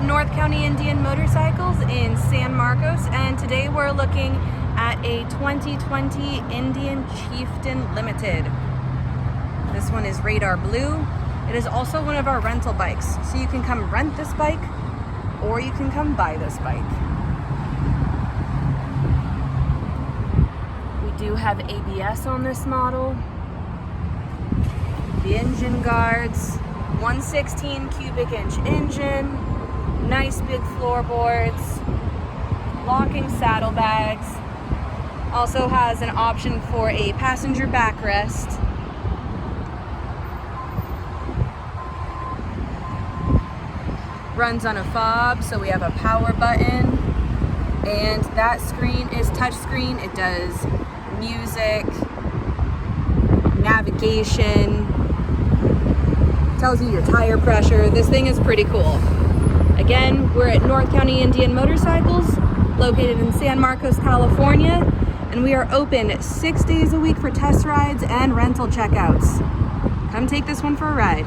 at North County Indian Motorcycles in San Marcos, and today we're looking at a 2020 Indian Chieftain Limited. This one is radar blue. It is also one of our rental bikes, so you can come rent this bike or you can come buy this bike. We do have ABS on this model. The engine guards, 116 cubic inch engine, nice big floorboards, locking saddlebags. Also has an option for a passenger backrest. Runs on a fob, so we have a power button, and that screen is touch screen. It does music, navigation, tells you your tire pressure. This thing is pretty cool. Again, we're at North County Indian Motorcycles, located in San Marcos, California, and we are open 6 days a week for test rides and rental checkouts. Come take this one for a ride.